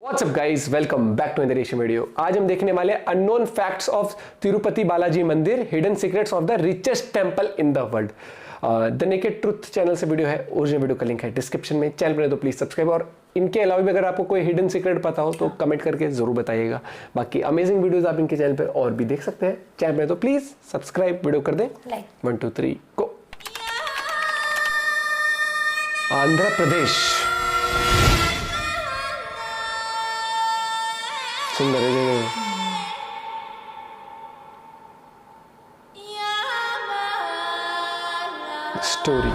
WhatsApp guys, welcome back to another Asian video. आज हम देखने वाले unknown facts of Tirupati Balaji मंदिर, hidden secrets of the richest temple in the world. The naked truth channel से video है, original video का link है description में। चैनल पर तो प्लीज सब्सक्राइब, और इनके अलावा भी अगर आपको कोई हिडन सीक्रेट पता हो तो कमेंट करके जरूर बताइएगा। बाकी अमेजिंग वीडियोस आप इनके चैनल पर और भी देख सकते हैं। चैनल पर तो प्लीज सब्सक्राइब, वीडियो कर दें। 1 2 3 गो। आंध्र प्रदेश सुंदर है स्टोरी।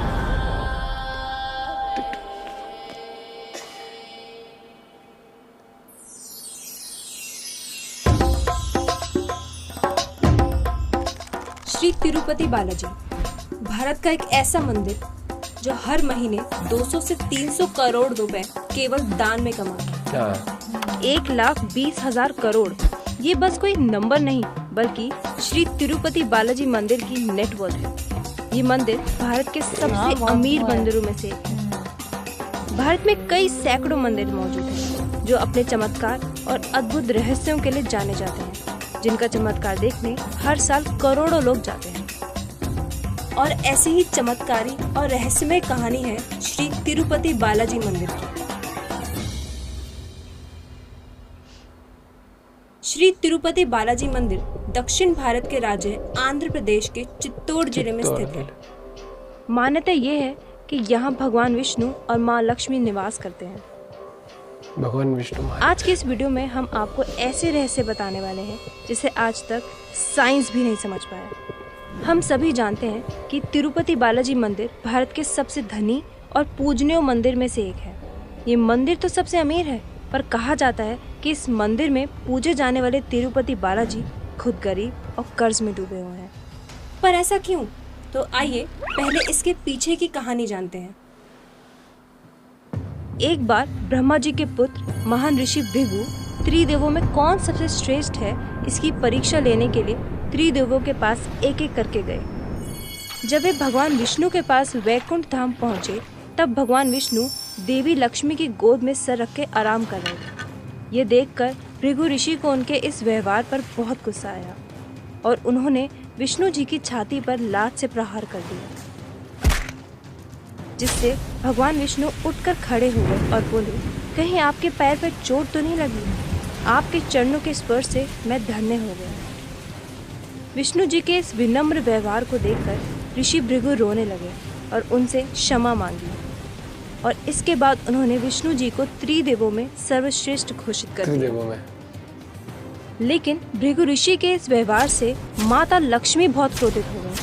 श्री तिरुपति बालाजी भारत का एक ऐसा मंदिर जो हर महीने 200 से 300 करोड़ रुपए केवल दान में कमाता है। 1,20,000 करोड़ ये बस कोई नंबर नहीं, बल्कि श्री तिरुपति बालाजी मंदिर की नेटवर्थ है। ये मंदिर भारत के सबसे अमीर मंदिरों में से एक है। भारत में कई सैकड़ों मंदिर मौजूद हैं, जो अपने चमत्कार और अद्भुत रहस्यों के लिए जाने जाते हैं, जिनका चमत्कार देखने हर साल करोड़ों लोग जाते हैं। और ऐसी ही चमत्कारी और रहस्यमय कहानी है श्री तिरुपति बालाजी मंदिर की। श्री तिरुपति बालाजी मंदिर दक्षिण भारत के राज्य आंध्र प्रदेश के चित्तौड़ जिले में स्थित है। मान्यता ये है कि यहाँ भगवान विष्णु और माँ लक्ष्मी निवास करते हैं। भगवान विष्णु। आज के इस वीडियो में हम आपको ऐसे रहस्य बताने वाले हैं जिसे आज तक साइंस भी नहीं समझ पाया। हम सभी जानते हैं कि तिरुपति बालाजी मंदिर भारत के सबसे धनी और पूजनीय मंदिर में से एक है। ये मंदिर तो सबसे अमीर है, पर कहा जाता है कि इस मंदिर में पूजे जाने वाले तिरुपति बालाजी खुद गरीब और कर्ज में डूबे हुए हैं। पर ऐसा क्यों? तो आइए पहले इसके पीछे की कहानी जानते हैं। एक बार ब्रह्मा जी के पुत्र महान ऋषि भृगु त्रिदेवों में कौन सबसे श्रेष्ठ है, इसकी परीक्षा लेने के लिए त्रिदेवों के पास एक एक करके गए। जब वे भगवान विष्णु के पास वैकुंठ धाम पहुंचे, तब भगवान विष्णु देवी लक्ष्मी की गोद में सर रख के आराम कर रहे थे। ये देखकर भृगु ऋषि को उनके इस व्यवहार पर बहुत गुस्सा आया और उन्होंने विष्णु जी की छाती पर लात से प्रहार कर दिया, जिससे भगवान विष्णु उठकर खड़े हुए और बोले, कहीं आपके पैर पर चोट तो नहीं लगी? आपके चरणों के स्पर्श से मैं धन्य हो गया। विष्णु जी के इस विनम्र व्यवहार को देखकर ऋषि भृगु रोने लगे और उनसे क्षमा मांगी, और इसके बाद उन्होंने विष्णु जी को त्रिदेवों में सर्वश्रेष्ठ घोषित कर दिया। लेकिन भृगु ऋषि के इस व्यवहार से माता लक्ष्मी बहुत क्रोधित हो गई,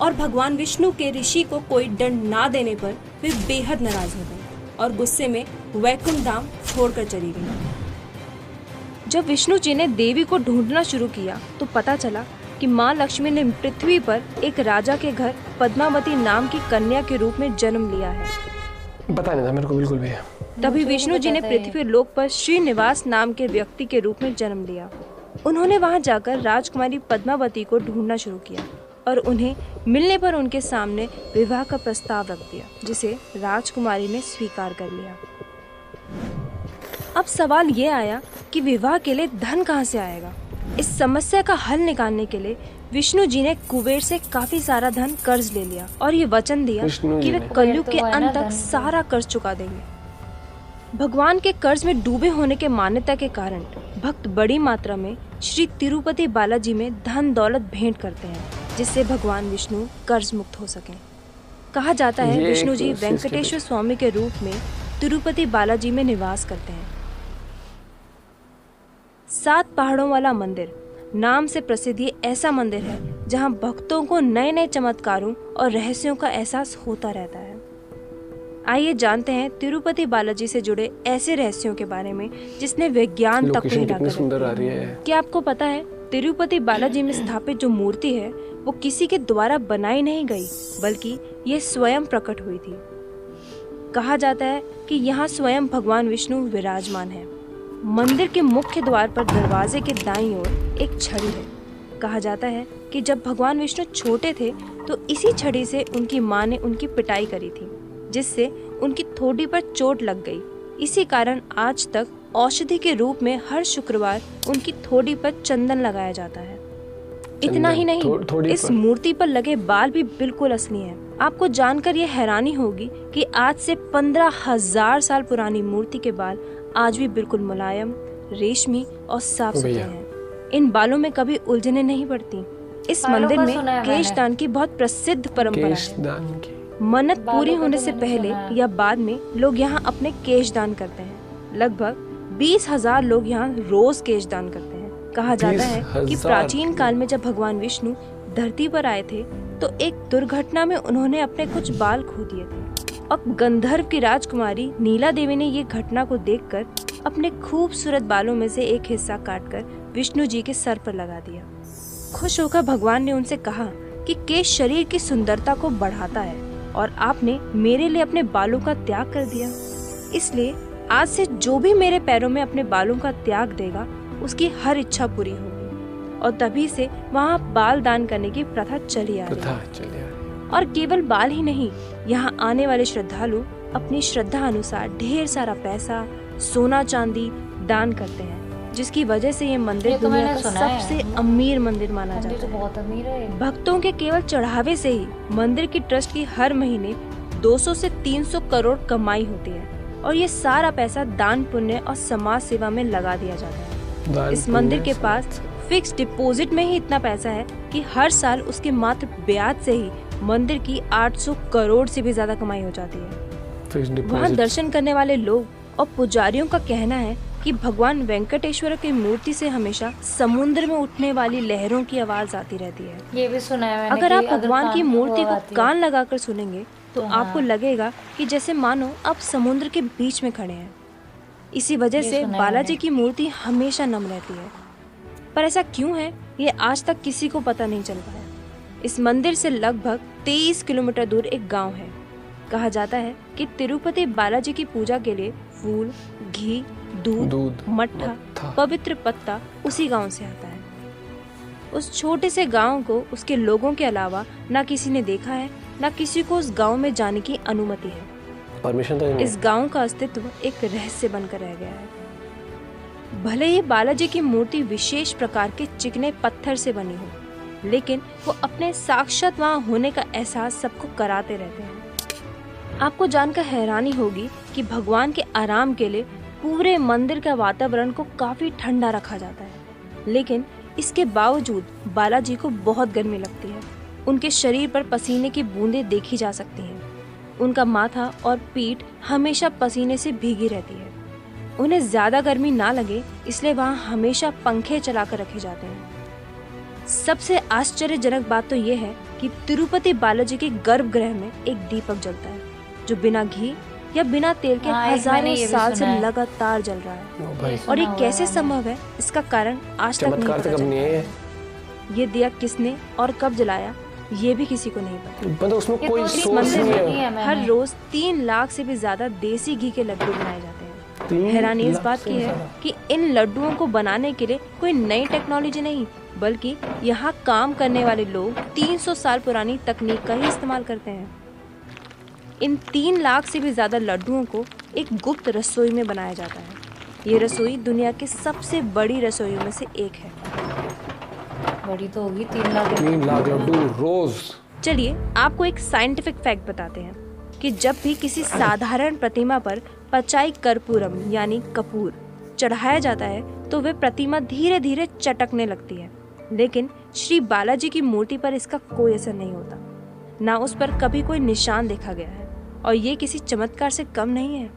और भगवान विष्णु के ऋषि को कोई दंड ना देने पर वे बेहद नाराज हो गए और गुस्से में वैकुंठ धाम छोड़कर चली गई। जब विष्णु जी ने देवी को ढूंढना शुरू किया तो पता चला कि माँ लक्ष्मी ने पृथ्वी पर एक राजा के घर पद्मावती नाम की कन्या के रूप में जन्म लिया है। पता नहीं था मेरे को बिल्कुल भी। तभी विष्णु जी ने पृथ्वी लोक पर श्रीनिवास नाम के व्यक्ति के रूप में जन्म लिया। उन्होंने वहां जाकर राजकुमारी पद्मावती को ढूंढना शुरू किया और उन्हें मिलने पर उनके सामने विवाह का प्रस्ताव रख दिया, जिसे राजकुमारी ने स्वीकार कर लिया। अब सवाल ये आया कि विवाह के लिए धन कहाँ से आएगा? इस समस्या का हल निकालने के लिए विष्णु जी ने कुबेर से काफी सारा धन कर्ज ले लिया और ये वचन दिया कि वे कलयुग के अंत तक सारा कर्ज चुका देंगे। भगवान के कर्ज में डूबे होने के मान्यता के कारण भक्त बड़ी मात्रा में श्री तिरुपति बालाजी में धन दौलत भेंट करते हैं, जिससे भगवान विष्णु कर्ज मुक्त हो सके। कहा जाता है विष्णु जी वेंकटेश्वर स्वामी के रूप में तिरुपति बालाजी में निवास करते हैं। 7 पहाड़ों वाला मंदिर नाम से प्रसिद्ध ये ऐसा मंदिर है जहां भक्तों को नए नए चमत्कारों और रहस्यों का एहसास होता रहता है। आइए जानते हैं तिरुपति बालाजी से जुड़े ऐसे रहस्यों के बारे में जिसने विज्ञान तक को हिला कर दिया। क्या आपको पता है तिरुपति बालाजी में स्थापित जो मूर्ति है वो किसी के द्वारा बनाई नहीं गई, बल्कि ये स्वयं प्रकट हुई थी। कहा जाता है कि यहाँ स्वयं भगवान विष्णु विराजमान है। मंदिर के मुख्य द्वार पर दरवाजे के दाईं ओर एक छड़ी है। कहा जाता है कि जब भगवान विष्णु छोटे थे तो इसी छड़ी से उनकी माँ ने उनकी पिटाई करी थी, जिससे उनकी ठोड़ी पर चोट लग गई। इसी कारण आज तक औषधि के रूप में हर शुक्रवार उनकी थोड़ी पर चंदन लगाया जाता है। इतना ही नहीं, इस मूर्ति पर लगे बाल भी बिल्कुल असली हैं। आपको जानकर ये हैरानी होगी कि आज से 15,000 साल पुरानी मूर्ति के बाल आज भी बिल्कुल मुलायम, रेशमी और साफ सुथरे हैं। इन बालों में कभी उलझने नहीं पड़ती। इस मंदिर में केशदान की बहुत प्रसिद्ध परंपरा है। मन्नत पूरी होने से पहले या बाद में लोग यहाँ अपने केश दान करते हैं। लगभग 20,000 लोग यहाँ रोज केश दान करते हैं। कहा जाता है कि प्राचीन काल में जब भगवान विष्णु धरती पर आए थे तो एक दुर्घटना में उन्होंने अपने कुछ बाल खो दिए थे। अब गंधर्व की राजकुमारी नीला देवी ने ये घटना को देखकर अपने खूबसूरत बालों में से एक हिस्सा काटकर विष्णु जी के सर पर लगा दिया। खुश होकर भगवान ने उनसे कहा कि केश शरीर की सुंदरता को बढ़ाता है और आपने मेरे लिए अपने बालों का त्याग कर दिया, इसलिए आज से जो भी मेरे पैरों में अपने बालों का त्याग देगा उसकी हर इच्छा पूरी होगी। और तभी से वहाँ बाल दान करने की प्रथा चली आ रही है। और केवल बाल ही नहीं, यहाँ आने वाले श्रद्धालु अपनी श्रद्धा अनुसार ढेर सारा पैसा, सोना चांदी दान करते हैं, जिसकी वजह से ये मंदिर दुनिया का सबसे अमीर मंदिर माना जाता है। बहुत अमीर है। भक्तों के केवल चढ़ावे से ही मंदिर की ट्रस्ट की हर महीने 200 से 300 करोड़ कमाई होती है और ये सारा पैसा दान पुण्य और समाज सेवा में लगा दिया जाता है। इस मंदिर के पास फिक्स डिपॉजिट में ही इतना पैसा है कि हर साल उसके मात्र ब्याज से ही मंदिर की 800 करोड़ से भी ज्यादा कमाई हो जाती है। वहाँ दर्शन करने वाले लोग और पुजारियों का कहना है कि भगवान वेंकटेश्वर की मूर्ति से हमेशा समुद्र में उठने वाली लहरों की आवाज आती रहती है। ये भी सुना है मैंने। अगर आप भगवान की मूर्ति को कान लगाकर सुनेंगे तो आपको लगेगा कि जैसे मानो आप समुद्र के बीच में खड़े हैं। इसी वजह से बालाजी की मूर्ति हमेशा नम रहती है। पर ऐसा क्यों है, ये आज तक किसी को पता नहीं चल पाया। इस मंदिर से लगभग 23 किलोमीटर दूर एक गांव है। कहा जाता है कि तिरुपति बालाजी की पूजा के लिए फूल, घी, दूध, मट्ठा, पवित्र पत्ता उसी गांव से आता है। उस छोटे से गांव को उसके लोगों के अलावा ना किसी ने देखा है, ना किसी को उस गांव में जाने की अनुमति है। परमिशन तो नहीं। इस गांव का अस्तित्व एक रहस्य बनकर रह गया है। भले ही बालाजी की मूर्ति विशेष प्रकार के चिकने पत्थर से बनी हो, लेकिन वो अपने साक्षात वहाँ होने का एहसास सबको कराते रहते हैं। आपको जानकर हैरानी होगी कि भगवान के आराम के लिए पूरे मंदिर का वातावरण को काफी ठंडा रखा जाता है, लेकिन इसके बावजूद बालाजी को बहुत गर्मी लगती है। उनके शरीर पर पसीने की बूंदें देखी जा सकती हैं। उनका माथा और पीठ हमेशा पसीने से भीगी रहती है। उन्हें ज्यादा गर्मी ना लगे इसलिए वहाँ हमेशा पंखे चलाकर रखे जाते हैं। सबसे आश्चर्यजनक बात तो ये है कि तिरुपति बालाजी के गर्भगृह में एक दीपक जलता है जो बिना घी या बिना तेल के हजारों साल से लगातार जल रहा है। और ये कैसे संभव है, इसका कारण आज तक नहीं पता चला। ये दिया किसने और कब जलाया ये भी किसी को नहीं पता। मतलब उसमें कोई इस मंदिर में हर रोज 3 लाख से भी ज्यादा देसी घी के लड्डू बनाए जाते हैं। हैरानी इस बात की है कि इन लड्डुओं को बनाने के लिए कोई नई टेक्नोलॉजी नहीं, बल्कि यहाँ काम करने वाले लोग 300 साल पुरानी तकनीक का ही इस्तेमाल करते हैं। इन 3 लाख से भी ज्यादा लड्डुओं को एक गुप्त रसोई में बनाया जाता है। ये रसोई दुनिया की सबसे बड़ी रसोइयों में से एक है। बड़ी तो होगी 3 लाख लड्डू रोज। चलिए आपको एक साइंटिफिक फैक्ट बताते हैं कि जब भी किसी साधारण प्रतिमा पर पचाई कर्पूरम यानी कपूर चढ़ाया जाता है तो वे प्रतिमा धीरे धीरे चटकने लगती है, लेकिन श्री बालाजी की मूर्ति पर इसका कोई असर नहीं होता। ना उस पर कभी कोई निशान देखा गया है और ये किसी चमत्कार से कम नहीं है।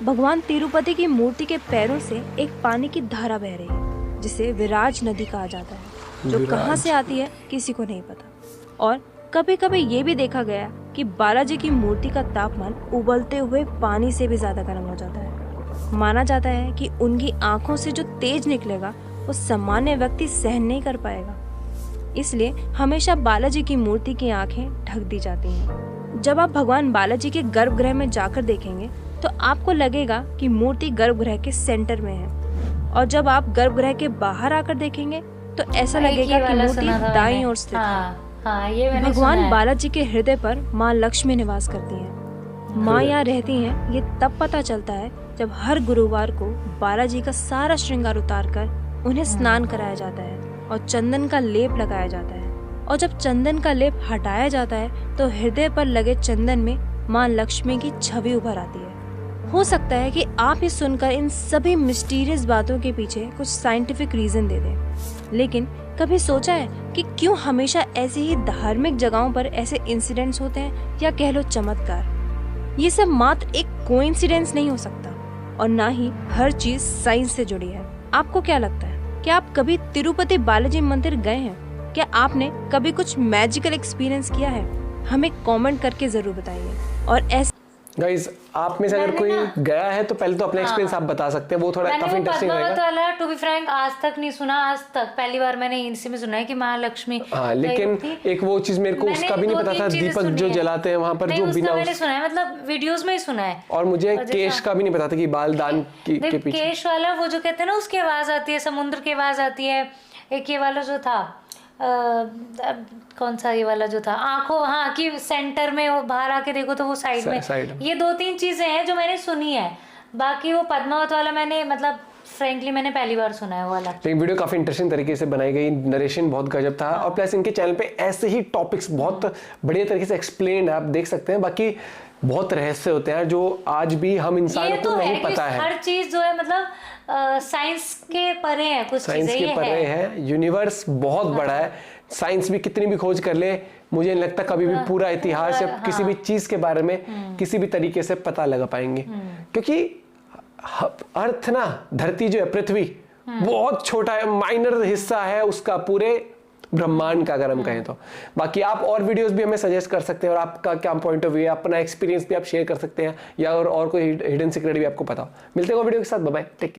भगवान तिरुपति की मूर्ति के पैरों से एक पानी की धारा बह रही है जिसे विराज नदी कहा जाता है, जो कहाँ से आती है किसी को नहीं पता। और कभी कभी ये भी देखा गया कि बालाजी की मूर्ति का तापमान उबलते हुए पानी से भी ज्यादा गर्म हो जाता है। माना जाता है कि उनकी आंखों से जो तेज निकलेगा वो सामान्य व्यक्ति सहन नहीं कर पाएगा, इसलिए हमेशा बालाजी की मूर्ति की आंखें ढक दी जाती हैं। जब आप भगवान बालाजी के गर्भगृह में जाकर देखेंगे तो आपको लगेगा कि मूर्ति गर्भगृह के सेंटर में है, और जब आप गर्भगृह के बाहर आकर देखेंगे तो ऐसा लगेगा कि मूर्ति दाईं ओर स्थित है। ये मैंने भगवान बालाजी के हृदय पर माँ लक्ष्मी निवास करती हैं। माँ यहाँ रहती हैं ये तब पता चलता है जब हर गुरुवार को बालाजी का सारा श्रृंगार उतार कर उन्हें स्नान कराया जाता है और चंदन का लेप लगाया जाता है। और जब चंदन का लेप हटाया जाता है तो हृदय पर लगे चंदन में माँ लक्ष्मी की छवि उभर आती है। हो सकता है कि आप ये सुनकर इन सभी मिस्टीरियस बातों के पीछे कुछ साइंटिफिक रीजन दे दें, लेकिन कभी सोचा है कि क्यों हमेशा ऐसी ही धार्मिक जगहों पर ऐसे इंसिडेंट्स होते हैं, या कह लो चमत्कार। ये सब मात्र एक कोइंसिडेंस नहीं हो सकता और ना ही हर चीज साइंस से जुड़ी है। आपको क्या लगता है, क्या आप कभी तिरुपति बालाजी मंदिर गए हैं? क्या आपने कभी कुछ मैजिकल एक्सपीरियंस किया है? हमें कमेंट करके जरूर बताइए। और ऐसे गाइज, आप में से अगर कोई गया है तो पहले तो अपना एक्सपीरियंस आप बता सकते हैं, वो थोड़ा काफी इंटरेस्टिंग रहेगा। पद्मावत वाला टू बी फ्रैंक आज तक नहीं सुना, आज तक पहली बार मैंने इसी में सुना है कि महालक्ष्मी। हाँ, लेकिन एक वो चीज मेरे को उसका भी नहीं पता था, दीपक जो जलाते हैं वहां पर, जो बिना मैंने सुना है, मतलब वीडियोस में ही सुना है। और मुझे केश का भी नहीं पता था कि बाल दान के पीछे केश वाला वो जो कहते हैं ना, उसकी आवाज आती है, समुद्र की आवाज आती है। एक ये वाला जो था कौन सा ये वाला जो था आंखों, हाँ, कि सेंटर में वो बाहर आके देखो तो वो साइड में, ये 2-3 चीजें हैं जो मैंने सुनी है। बाकी वो पद्मावत वाला मैंने, मतलब फ्रेंकली मैंने पहली बार सुना है वो वाला। लेकिन वीडियो काफी इंटरेस्टिंग तरीके से बनाई गई, नरेशन बहुत गजब था। और प्लस इनके चैनल पे ऐसे ही टॉपिक्स बहुत बढ़िया तरीके से एक्सप्लेन है, आप देख सकते हैं। बाकी बहुत रहस्य होते हैं जो आज भी हम इंसानों को नहीं पता है। हर चीज जो है मतलब साइंस के परे है, कुछ साइंस के परे है। यूनिवर्स बहुत बड़ा है, साइंस भी कितनी भी खोज कर ले, मुझे नहीं लगता कभी भी पूरा इतिहास या किसी भी चीज के बारे में किसी भी तरीके से पता लगा पाएंगे। क्योंकि अर्थ ना, धरती जो है, पृथ्वी बहुत छोटा है, माइनर हिस्सा है उसका पूरे ब्रह्मांड का, अगर हम कहें तो। बाकी आप और वीडियोस भी हमें सजेस्ट कर सकते हैं, और आपका क्या पॉइंट ऑफ व्यू है, अपना एक्सपीरियंस भी आप शेयर कर सकते हैं, या और कोई हिडन सीक्रेट भी आपको पता हो। मिलते हैं वीडियो के साथ, बाय बाय, टेक केयर।